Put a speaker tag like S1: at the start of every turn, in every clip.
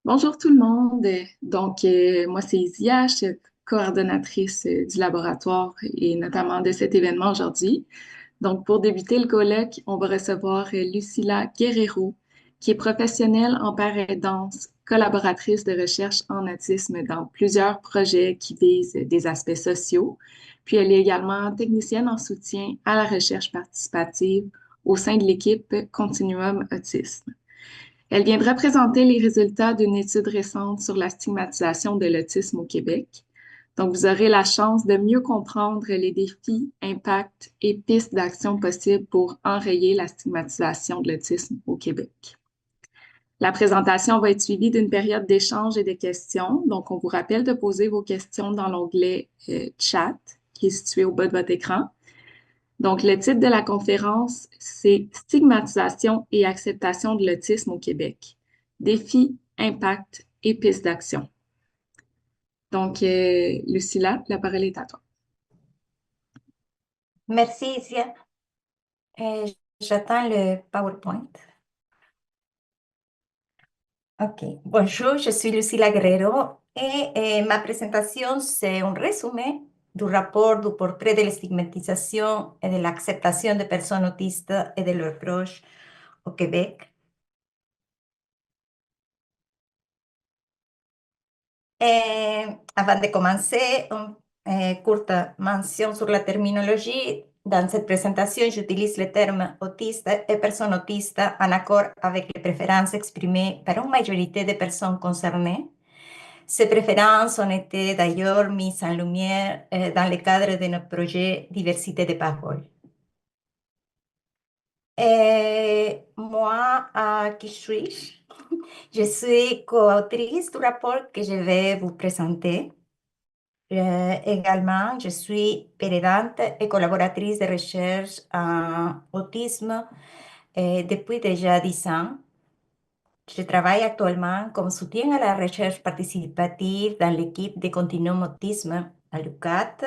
S1: Bonjour tout le monde. Moi, c'est Isia, je suis coordonnatrice du laboratoire et notamment de cet événement aujourd'hui. Donc, pour débuter le colloque, on va recevoir Lucila Guerrero, qui est professionnelle en paradanse, collaboratrice de recherche en autisme dans plusieurs projets qui visent des aspects sociaux. Puis, elle est également technicienne en soutien à la recherche participative au sein de l'équipe Continuum Autisme. Elle viendra présenter les résultats d'une étude récente sur la stigmatisation de l'autisme au Québec. Donc, vous aurez la chance de mieux comprendre les défis, impacts et pistes d'action possibles pour enrayer la stigmatisation de l'autisme au Québec. La présentation va être suivie d'une période d'échange et de questions. Donc, on vous rappelle de poser vos questions dans l'onglet Chat qui est situé au bas de votre écran. Donc, le titre de la conférence, c'est Stigmatisation et acceptation de l'autisme au Québec. Défis, impacts et pistes d'action. Donc, Lucila, la parole est à toi.
S2: Merci, Isia. J'attends le PowerPoint. OK. Bonjour, je suis Lucila Guerrero et ma présentation, c'est un résumé du rapport du portrait de l'estigmatisation et de l'acceptation des personnes autistes et de leurs proches au Québec. Avant de commencer, une courte mention sur la terminologie. Dans cette présentation, j'utilise le terme autiste et personne autiste en accord avec les préférences exprimées par une majorité de personnes concernées. Ces préférences ont été d'ailleurs mises en lumière dans le cadre de notre projet Diversité de parole. Moi, qui suis-je? Je suis co-autrice du rapport que je vais vous présenter. Également, je suis péridante et collaboratrice de recherche en autisme depuis déjà 10 ans. Je travaille actuellement comme soutien à la recherche participative dans l'équipe de Continuum Autisme à l'UQAT.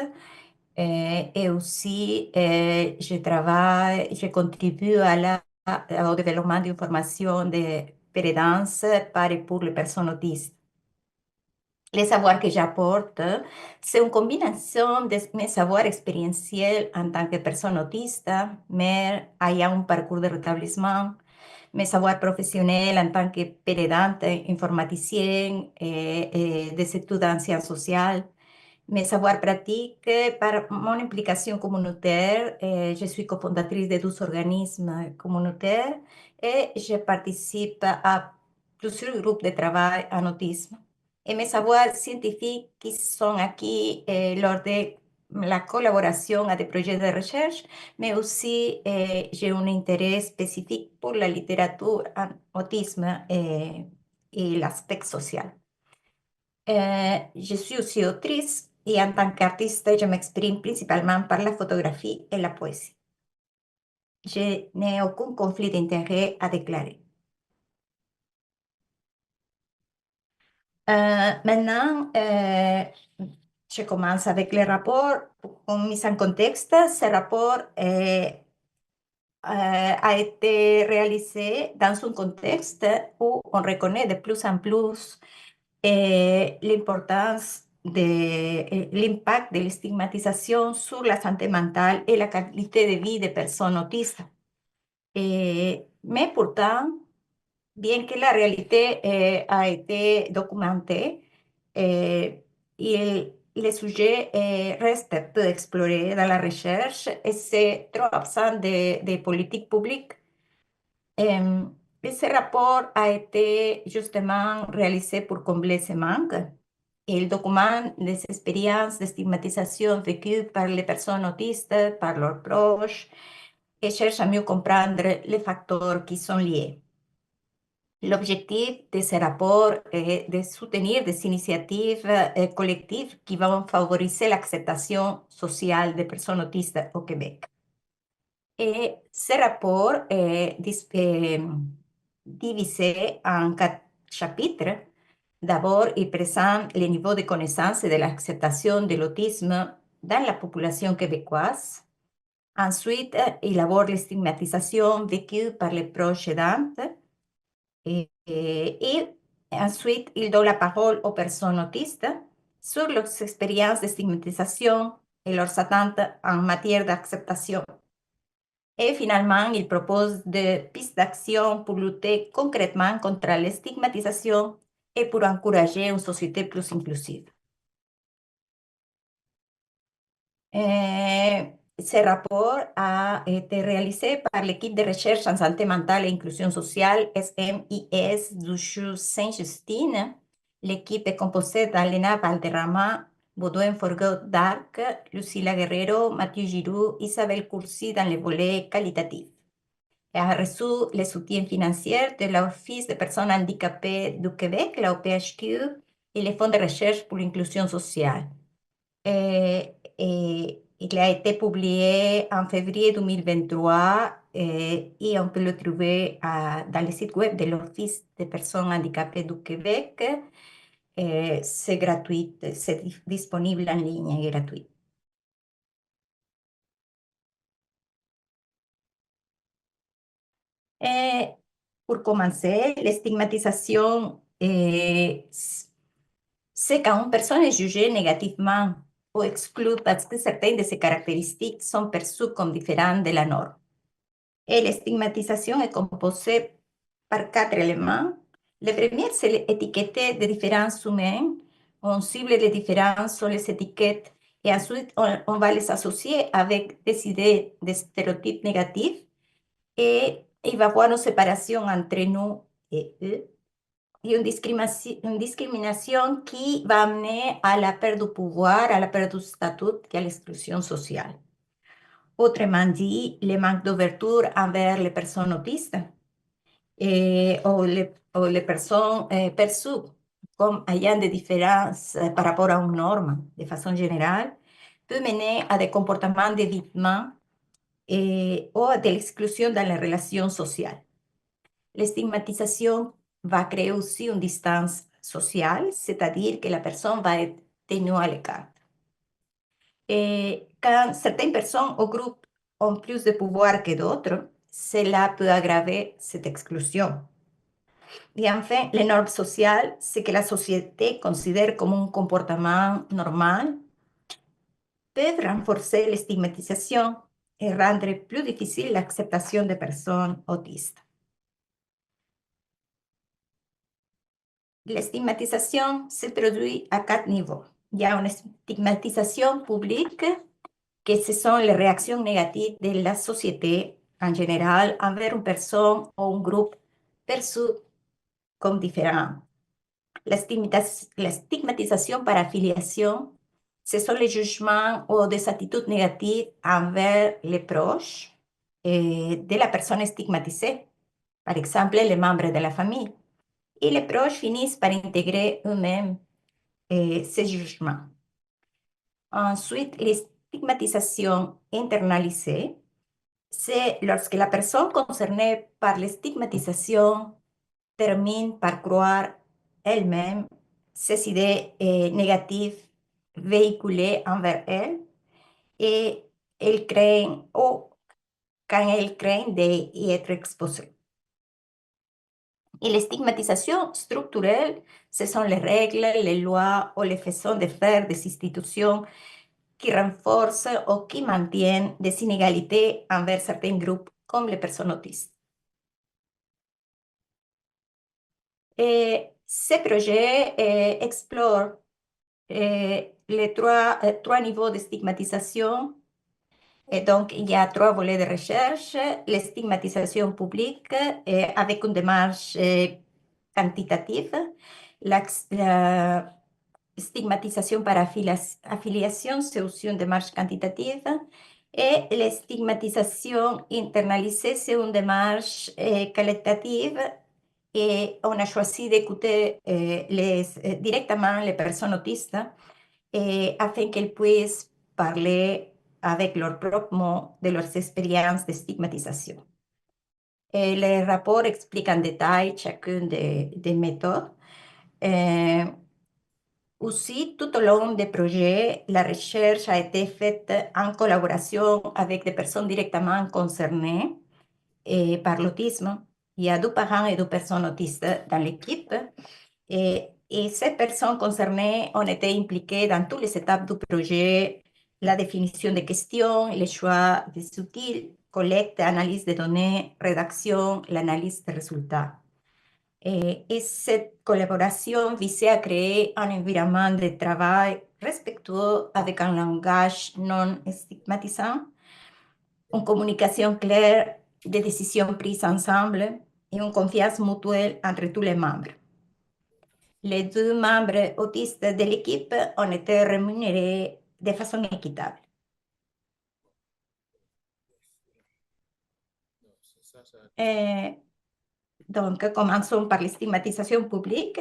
S2: Et aussi, je contribue au développement d'informations de péridance par et pour les personnes autistes. Les savoirs que j'apporte, c'est une combinaison de mes savoirs expérientiels en tant que personne autiste, mais ayant un parcours de rétablissement, mes savoirs professionnels en tant que péridante, informaticienne et des études en sciences sociales, mes savoirs pratiques par mon implication communautaire. Je suis cofondatrice de 12 organismes communautaires et je participe à plusieurs groupes de travail en autisme. Et mes savoirs scientifiques qui sont acquis lors de la collaboration à des projets de recherche, mais aussi j'ai un intérêt spécifique pour la littérature en autisme et l'aspect social. Je suis aussi autrice et en tant qu'artiste, je m'exprime principalement par la photographie et la poésie. Je n'ai aucun conflit d'intérêt à déclarer. Maintenant, je commence avec le rapport. Pour mise en contexte, ce rapport a été réalisé dans un contexte où on reconnaît de plus en plus l'importance de l'impact de la stigmatisation sur la santé mentale et la qualité de vie des personnes autistes. Mais pourtant, bien que la réalité a été documentée, les sujets restent peu explorés dans la recherche et c'est trop absent de politiques publiques. Ce rapport a été justement réalisé pour combler ce manque. Il documente les expériences de stigmatisation vécues par les personnes autistes, par leurs proches, et cherche à mieux comprendre les facteurs qui sont liés. L'objectif de ce rapport est de soutenir des initiatives collectives qui vont favoriser l'acceptation sociale des personnes autistes au Québec. Et ce rapport est divisé en 4 chapitres. D'abord, il présente les niveaux de connaissance et de l'acceptation de l'autisme dans la population québécoise. Ensuite, il aborde la stigmatisation vécue par les proches aidants. Et Ensuite, il donne la parole aux personnes autistes sur leurs expériences de stigmatisation et leurs attentes en matière d'acceptation. Et finalement, il propose des pistes d'action pour lutter concrètement contre la stigmatisation et pour encourager une société plus inclusive. Ce rapport a été réalisé par l'équipe de recherche en santé mentale et inclusion sociale SMIS du CHU Saint-Justine. L'équipe est composée d'Alena Valderrama, Baudouin Forgot-Darc, Lucila Guerrero, Mathieu Giroux, Isabelle Courcy dans le volet qualitatif. Elle a reçu le soutien financier de l'Office des personnes handicapées du Québec, la OPHQ, et le Fonds de recherche pour l'inclusion sociale. Il a été publié en février 2023 et on peut le trouver dans le site web de l'Office des personnes handicapées du Québec. C'est gratuit, c'est disponible en ligne et gratuit. Et pour commencer, la stigmatisation, c'est quand une personne est jugée négativement ou exclue parce que certaines de ses caractéristiques sont perçues comme différentes de la norme. Et la stigmatisation est composée par 4 éléments. Le premier, c'est l'étiqueter des différences humaines. On cible les différences sur les étiquettes et ensuite on va les associer avec des idées, des stéréotypes négatifs et il va y avoir une séparation entre nous et eux et une discrimination qui va amener à la perte du pouvoir, à la perte du statut et à l'exclusion sociale. Autrement dit, le manque d'ouverture envers les personnes autistes ou les personnes perçues comme ayant des différences par rapport à une norme de façon générale peut mener à des comportements d'évitement ou de l'exclusion dans les relations sociales. La stigmatisation va créer aussi une distance sociale, c'est-à-dire que la personne va être tenue à l'écart. Et quand certaines personnes ou groupes ont plus de pouvoir que d'autres, cela peut aggraver cette exclusion. Et enfin, les normes sociales, ce que la société considère comme un comportement normal, peuvent renforcer la stigmatisation et rendre plus difficile l'acceptation des personnes autistes. La stigmatisation se produit à 4 niveaux. Il y a une stigmatisation publique, que ce sont les réactions négatives de la société en général envers une personne ou un groupe perçu comme différent. La stigmatisation par affiliation, ce sont les jugements ou des attitudes négatives envers les proches de la personne stigmatisée, par exemple les membres de la famille. Et les proches finissent par intégrer eux-mêmes ces jugements. Ensuite, la stigmatisation internalisée, c'est lorsque la personne concernée par la stigmatisation termine par croire elle-même ces idées négatives véhiculées envers elle et elle craint ou quand elle craint d'y être exposée. Et la stigmatisation structurelle, ce sont les règles, les lois ou les façons de faire des institutions qui renforcent ou qui maintiennent des inégalités envers certains groupes comme les personnes autistes. Et ce projet explore les trois niveaux de stigmatisation. Et donc, il y a 3 volets de recherche. La stigmatisation publique avec une démarche quantitative, la stigmatisation par affiliation, c'est aussi une démarche quantitative, et la stigmatisation internalisée, c'est une démarche qualitative, et on a choisi d'écouter directement les personnes autistes afin qu'elles puissent parler avec leurs propres mots de leurs expériences de stigmatisation. Et le rapport explique en détail chacune des méthodes. Aussi, tout au long des projets, la recherche a été faite en collaboration avec des personnes directement concernées par l'autisme. Il y a 2 parents et 2 personnes autistes dans l'équipe. Et ces personnes concernées ont été impliquées dans toutes les étapes du projet, la définition des questions, le choix des outils, collecte, analyse des données, rédaction, l'analyse des résultats. Et cette collaboration visait à créer un environnement de travail respectueux avec un langage non stigmatisant, une communication claire, des décisions prises ensemble et une confiance mutuelle entre tous les membres. Les 2 membres autistes de l'équipe ont été rémunérés de façon équitable. Donc, commençons par la stigmatisation publique.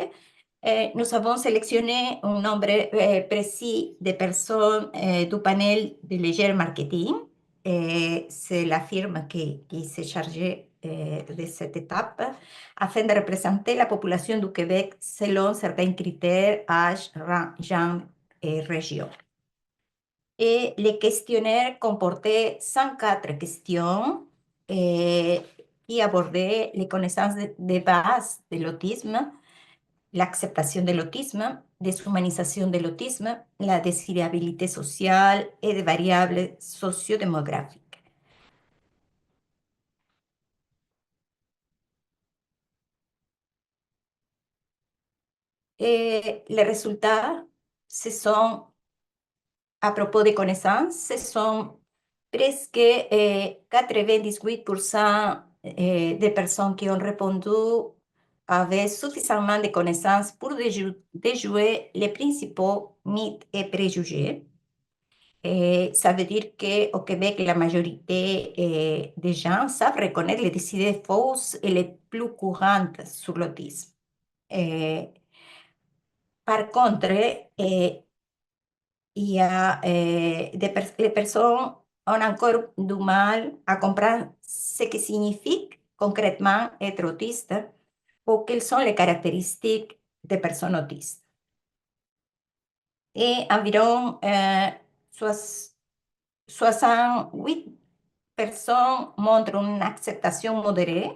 S2: Nous avons sélectionné un nombre précis de personnes du panel de Léger Marketing. C'est la firme qui s'est chargée de cette étape afin de représenter la population du Québec selon certains critères, âge, rang, genre et région. Et les questionnaires comportaient 104 questions qui abordaient les connaissances de base de l'autisme, l'acceptation de l'autisme, déshumanisation de l'autisme, la désirabilité sociale et des variables sociodémographiques. Et les résultats, ce sont, à propos des connaissances, ce sont presque 98% des personnes qui ont répondu avaient suffisamment de connaissances pour déjouer les principaux mythes et préjugés. Ça veut dire qu'au Québec, la majorité des gens savent reconnaître les idées fausses et les plus courantes sur l'autisme. Par contre, il y a les personnes ont encore du mal à comprendre ce que signifie concrètement être autiste ou quelles sont les caractéristiques des personnes autistes. Et environ 68 personnes montrent une acceptation modérée.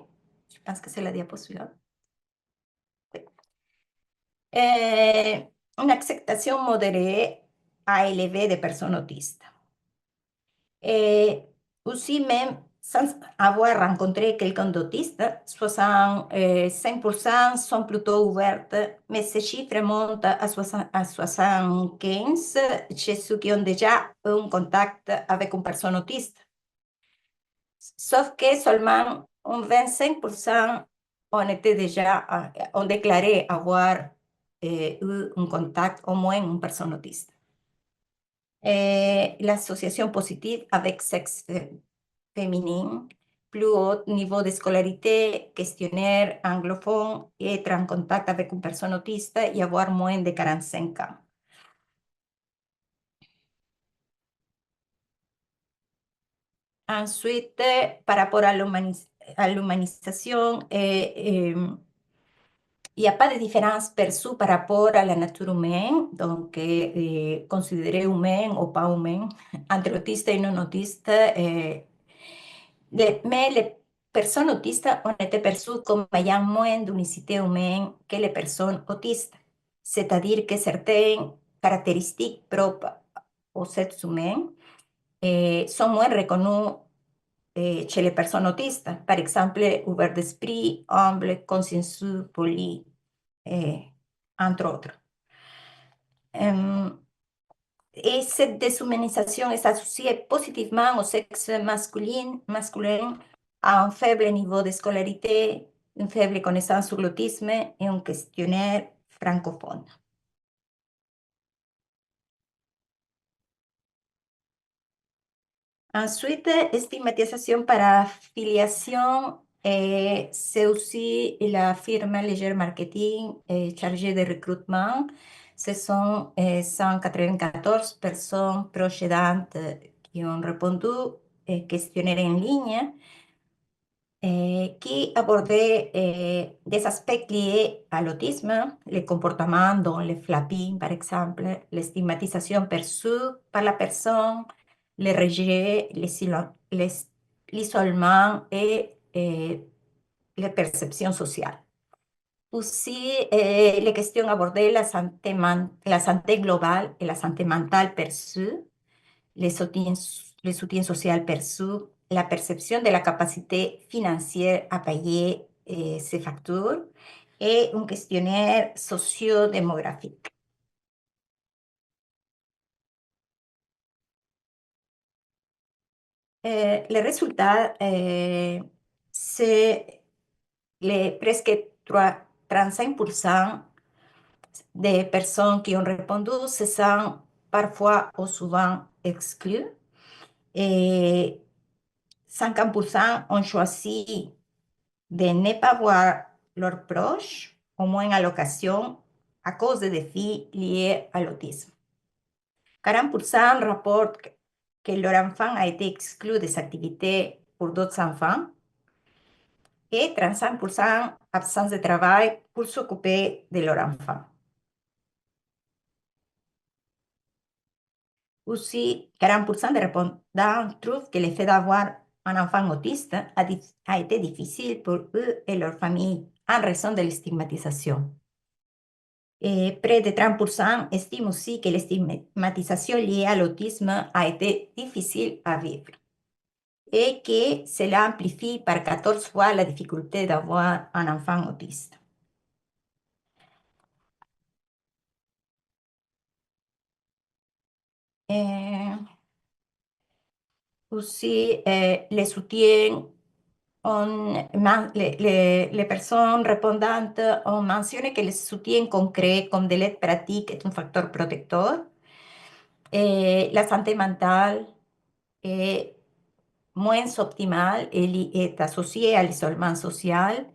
S2: Je pense que c'est la diapo suivante. Oui. Une acceptation modérée à élevée des personnes autistes. Et aussi, même sans avoir rencontré quelqu'un d'autiste, 65% sont plutôt ouvertes, mais ce chiffre monte à 75 chez ceux qui ont déjà un contact avec une personne autiste. Sauf que seulement un 25% ont déclaré avoir eu un contact au moins une personne autiste. L'association positive avec sexe féminin, plus haut niveau de scolarité, questionnaire anglophone, être en contact avec une personne autiste et avoir moins de 45 ans. Ensuite, par rapport à l'humanisation, il n'y a pas de différence perçue par rapport à la nature humaine, donc considéré humain ou pas humain, entre autiste et non autiste. Mais les personnes autistes ont été perçues comme ayant moins d'unicité humaine que les personnes autistes, c'est-à-dire que certaines caractéristiques propres aux êtres humains sont moins reconnues chez les personnes autistes. Par exemple, ouvert d'esprit, humble, consciencieux, poli, entre autres. Et cette déshumanisation est associée positivement au sexe masculin, à un faible niveau de scolarité, une faible connaissance sur l'autisme et un questionnaire francophone. Ensuite, stigmatisation par affiliation, c'est aussi la firme Léger Marketing chargée de recrutement. Ce sont 194 personnes proches aidantes qui ont répondu au questionnaire en ligne qui abordait des aspects liés à l'autisme, les comportements dont le flapping, par exemple, la stigmatisation perçue par la personne, le rejet, l'isolement et les perceptions sociales. Aussi, les questions abordées, la santé globale et la santé mentale perçue, les soutiens sociaux perçus, la perception de la capacité financière à payer ses factures et un questionnaire sociodémographique. Les résultats, c'est presque 35% des personnes qui ont répondu se sentent parfois ou souvent exclues. Et 50% ont choisi de ne pas voir leurs proches, au moins à l'occasion, à cause des défis liés à l'autisme. 40% rapportent que leur enfant a été exclu des activités pour d'autres enfants et 35% absence de travail pour s'occuper de leur enfant. Aussi, 40% des répondants trouvent que le fait d'avoir un enfant autiste a été difficile pour eux et leur famille en raison de la stigmatisation. Et près de 30% estiment aussi que la stigmatisation liée à l'autisme a été difficile à vivre et que cela amplifie par 14 fois la difficulté d'avoir un enfant autiste. Aussi, les soutiens, les personnes répondantes ont mentionné que le soutien concret comme de l'aide pratique est un facteur protecteur. Et la santé mentale est moins optimale et est associée à l'isolement social.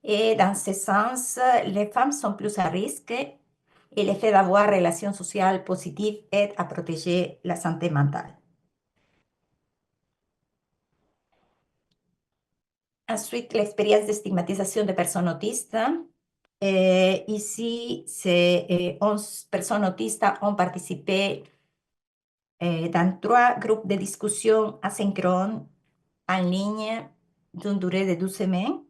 S2: Et dans ce sens, les femmes sont plus à risque et le fait d'avoir relations sociales positives aide à protéger la santé mentale. Ensuite, l'expérience de stigmatisation des personnes autistes. Ici, 11 personnes autistes ont participé dans 3 groupes de discussion asynchrones en ligne d'une durée de 12 semaines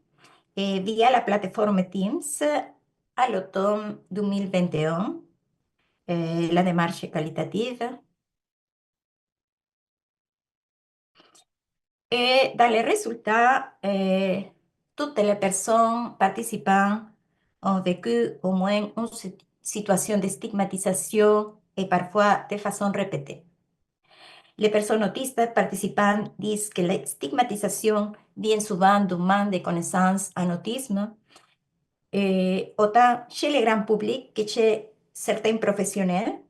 S2: et via la plateforme Teams à l'automne 2021. La démarche est qualitative. Et dans les résultats, toutes les personnes participantes ont vécu au moins une situation de stigmatisation et parfois de façon répétée. Les personnes autistes participantes disent que la stigmatisation vient souvent d'un manque de connaissances en autisme, autant chez le grand public que chez certains professionnels.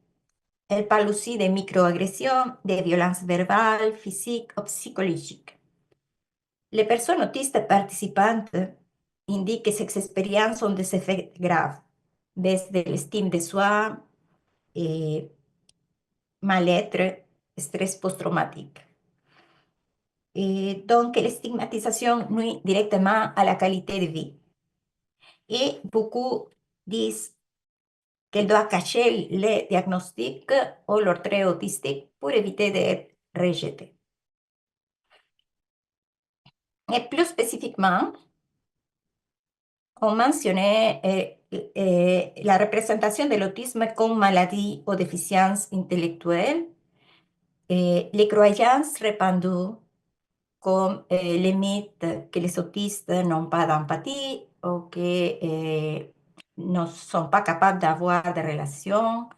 S2: Elles parlent aussi de microagressions, de violences verbales, physiques ou psychologiques. Les personnes autistes participantes indiquent que ces expériences ont des effets graves, baisse de l'estime de soi, et mal-être, stress post-traumatique. Et donc, la stigmatisation nuit directement à la qualité de vie. Et beaucoup disent qu'elle doit cacher les diagnostics ou leur trait autistique pour éviter d'être rejetée. Et plus spécifiquement, on mentionnait la représentation de l'autisme comme maladie ou déficience intellectuelle, les croyances répandues comme les mythes que les autistes n'ont pas d'empathie ou que ne sont pas capables d'avoir des relations,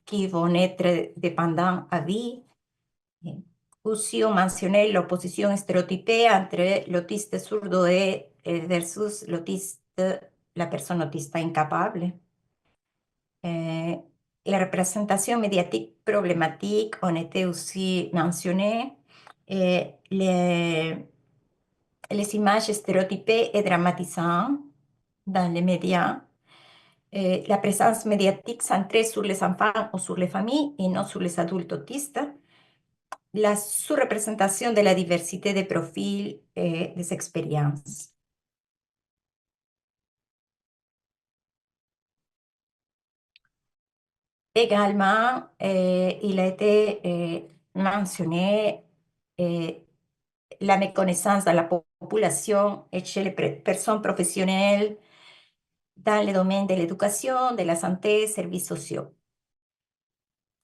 S2: qui vont être dépendants à vie. Aussi, on mentionnait l'opposition stéréotypée entre l'autiste sourdo versus la personne autiste incapable. La représentation médiatique problématique ont été aussi mentionnées. Les images stéréotypées et dramatisantes dans les médias. La présence médiatique centrée sur les enfants ou sur les familles et non sur les adultes autistes. La sous-représentation de la diversité des profils et des expériences. Également, il a été mentionné la méconnaissance de la population et chez les personnes professionnelles dans le domaine de l'éducation, de la santé, services sociaux.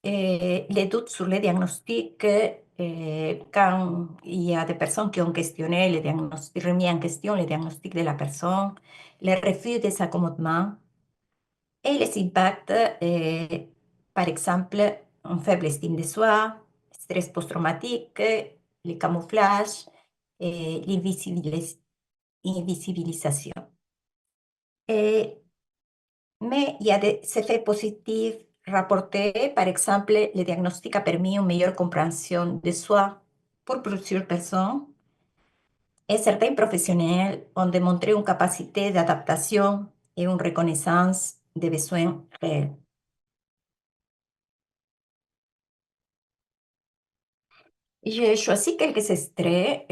S2: Les doutes sur les diagnostics, quand il y a des personnes qui ont questionné les diagnostics, remis en question les diagnostics de la personne, les refus des accommodements et les impacts, par exemple, une faible estime de soi, stress post-traumatique, le camouflage et l'invisibilisation. Mais il y a des effets positifs rapportés. Par exemple, le diagnostic a permis une meilleure compréhension de soi pour plusieurs personnes et certains professionnels ont démontré une capacité d'adaptation et une reconnaissance des besoins réels. J'ai choisi quelques extraits.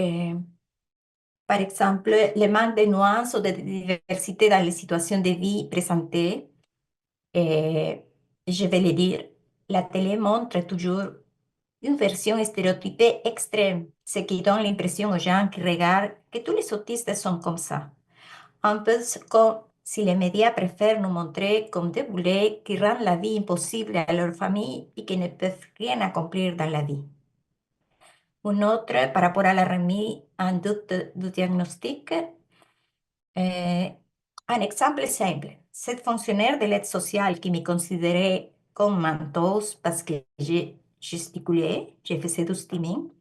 S2: Par exemple, le manque de nuances ou de diversité dans les situations de vie présentées. Je vais le dire, la télé montre toujours une version stéréotypée extrême, ce qui donne l'impression aux gens qui regardent que tous les autistes sont comme ça. Un peu comme si les médias préfèrent nous montrer comme des boulets qui rendent la vie impossible à leur famille et qui ne peuvent rien accomplir dans la vie. Un autre, par rapport à la remise en doute du diagnostic, un exemple simple. Cette fonctionnaire de l'aide sociale qui me considérait comme menteuse parce que je gesticulais, je faisais du steaming,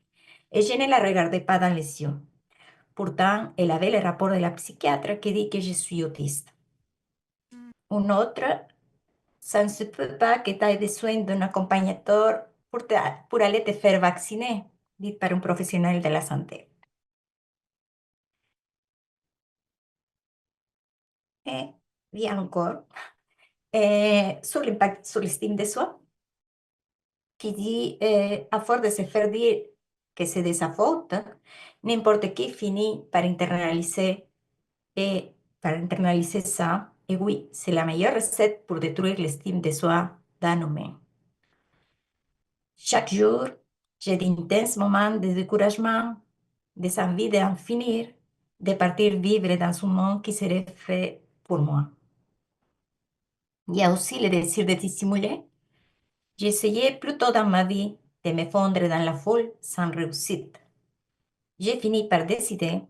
S2: et je ne la regardais pas dans les yeux. Pourtant, elle avait le rapport de la psychiatre qui dit que je suis autiste. Un autre, ça ne se peut pas que tu aies besoin d'un accompagnateur pour aller te faire vacciner, dit par un professionnel de la santé. Et bien encore, sur l'impact sur l'estime de soi, qui dit, à force de se faire dire que c'est de sa faute, n'importe qui finit par internaliser ça. Et oui, c'est la meilleure recette pour détruire l'estime de soi d'un humain. Chaque jour, j'ai d'intenses moments de découragement, des envies d'en finir, de partir vivre dans un monde qui serait fait pour moi. Il y a aussi le désir de dissimuler. J'essayais plutôt dans ma vie de me fondre dans la foule sans réussite. J'ai fini par décider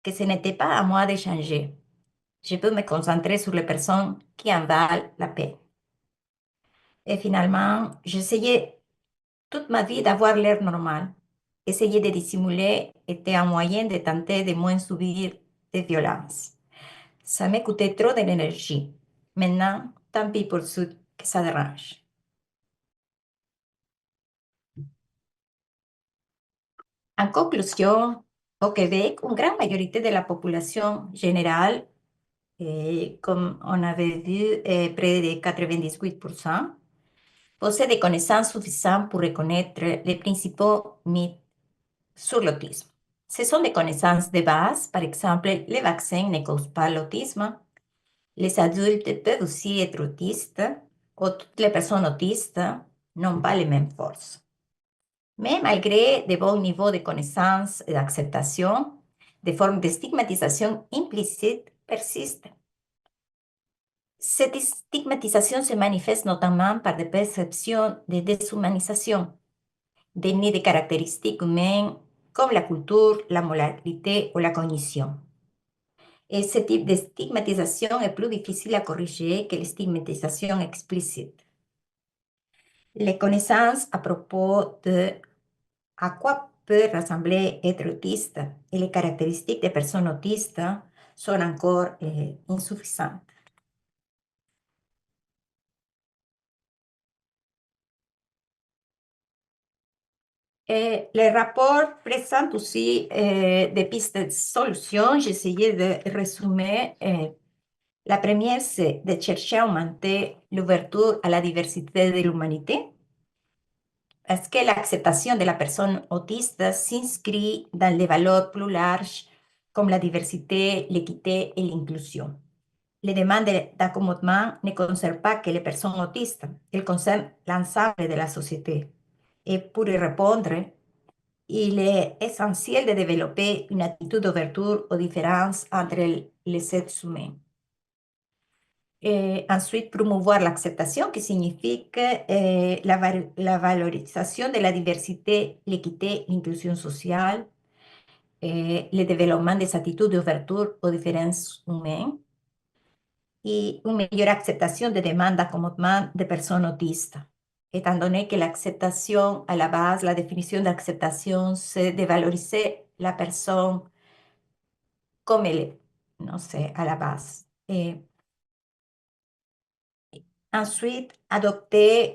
S2: que ce n'était pas à moi de changer. Je peux me concentrer sur les personnes qui en valent la peine. Et finalement, j'essayais toute ma vie d'avoir l'air normal. Essayer de dissimuler était un moyen de tenter de moins subir de violence. Ça me coûtait trop d'énergie. Maintenant, tant pis pour ceux que ça dérange. En conclusion, au Québec, une grande majorité de la population générale, comme on avait vu, près de 98%, possède des connaissances suffisantes pour reconnaître les principaux mythes sur l'autisme. Ce sont des connaissances de base, par exemple, les vaccins ne causent pas l'autisme, les adultes peuvent aussi être autistes, ou toutes les personnes autistes n'ont pas les mêmes forces. Mais malgré de bons niveaux de connaissance et d'acceptation, des formes de stigmatisation implicite persistent. Cette stigmatisation se manifeste notamment par des perceptions de déshumanisation, déni de caractéristiques humaines comme la culture, la moralité ou la cognition. Et ce type de stigmatisation est plus difficile à corriger que la stigmatisation explicite. Les connaissances à propos de à quoi peut ressembler être autiste et les caractéristiques des personnes autistes sont encore insuffisantes. Et le rapport présente aussi des pistes de solutions. J'ai essayé de résumer. La première, c'est de chercher à augmenter l'ouverture à la diversité de l'humanité, parce que l'acceptation de la personne autiste s'inscrit dans les valeurs plus larges comme la diversité, l'équité et l'inclusion. Les demandes d'accommodement ne concernent pas que les personnes autistes, elles concernent l'ensemble de la société. Et pour y répondre, il est essentiel de développer une attitude d'ouverture aux différences entre les êtres humains. Ensuite, promouvoir l'acceptation, qui signifie que, la valorisation de la diversité, l'équité, l'inclusion sociale, le développement des attitudes d'ouverture aux différences humaines y una mayor aceptación de demanda acomodement de personas autistas, étant donné que l'aceptación à la base, la définition d'acceptation, c'est de valoriser la personne comme elle est, no sé, à la base. Ensuite, adopter,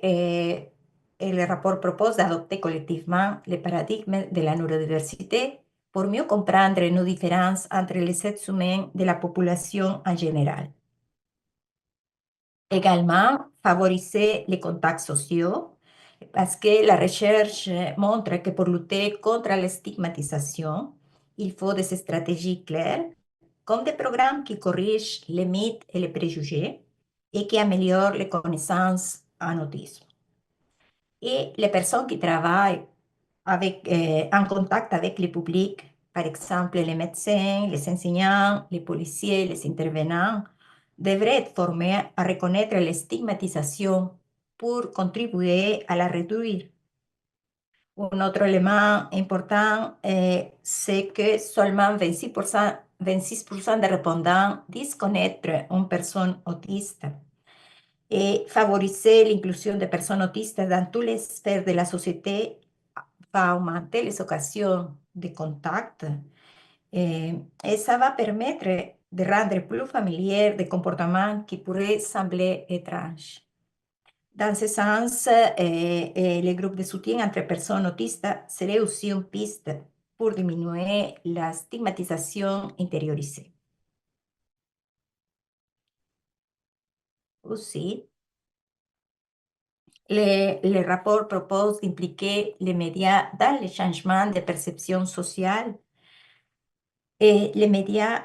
S2: le rapport propose d'adopter collectivement le paradigme de la neurodiversité pour mieux comprendre nos différences entre les êtres humains de la population en général. Également, favoriser les contacts sociaux, parce que la recherche montre que pour lutter contre la stigmatisation, il faut des stratégies claires, comme des programmes qui corrigent les mythes et les préjugés et qui améliorent les connaissances en autisme. Et les personnes qui travaillent en contact avec le public, par exemple les médecins, les enseignants, les policiers, les intervenants, devraient être formés à reconnaître la stigmatisation pour contribuer à la réduire. Un autre élément important, c'est que seulement 26% des répondants disent connaître une personne autiste. Et favoriser l'inclusion des personnes autistes dans toutes les sphères de la société va augmenter les occasions de contact et ça va permettre de rendre plus familier des comportements qui pourraient sembler étranges. Dans ce sens, les groupes de soutien entre personnes autistes seraient aussi une piste pour diminuer la stigmatisation intériorisée. Aussi, le rapport propose d'impliquer les médias dans le changement de perception sociale. Et les médias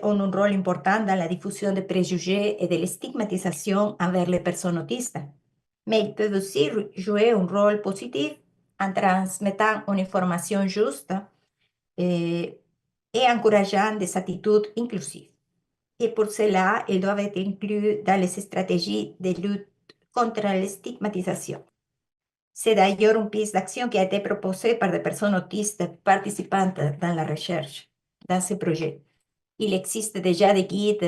S2: ont un rôle important dans la diffusion des préjugés et de la stigmatisation envers les personnes autistes. Mais ils peuvent aussi jouer un rôle positif en transmettant une information juste et encourageant des attitudes inclusives. Et pour cela, ils doivent être inclus dans les stratégies de lutte contre la stigmatisation. C'est d'ailleurs une piste d'action qui a été proposée par des personnes autistes participantes dans la recherche, dans ce projet. Il existe déjà des guides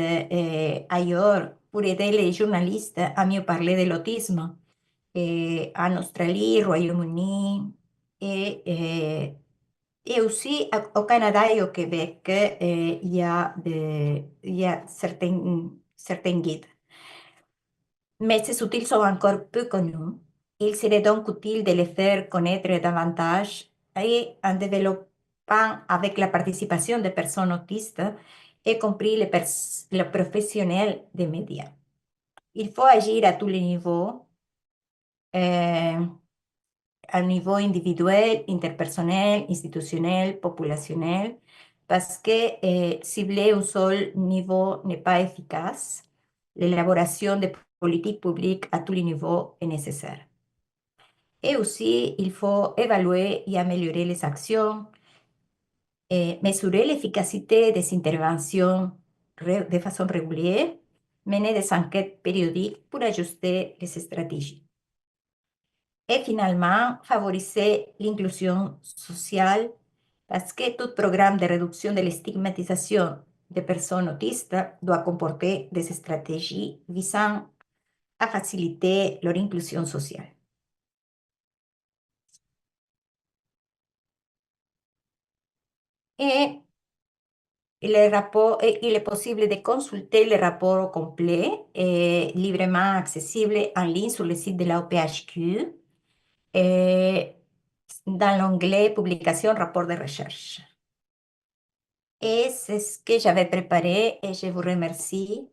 S2: ailleurs pour aider les journalistes à mieux parler de l'autisme. En Australie, Royaume-Uni et aussi au Canada et au Québec, il y a certains guides. Mais ces outils sont encore peu connus. Il serait donc utile de les faire connaître davantage et en développant avec la participation des personnes autistes, y compris les professionnels des médias. Il faut agir à tous les niveaux, à niveau individuel, interpersonnel, institutionnel, populationnel, parce que cibler un seul niveau n'est pas efficace. L'élaboration de politiques publiques à tous les niveaux est nécessaire. Et aussi, il faut évaluer et améliorer les actions, mesurer l'efficacité des interventions de façon régulière, mener des enquêtes périodiques pour ajuster les stratégies. Et finalement, favoriser l'inclusion sociale, parce que tout programme de réduction de la stigmatisation des personnes autistes doit comporter des stratégies visant à faciliter leur inclusion sociale. Et il est possible de consulter le rapport complet et librement accessible en ligne sur le site de la OPHQ dans l'onglet Publication, rapport de recherche. Et c'est ce que j'avais préparé et je vous remercie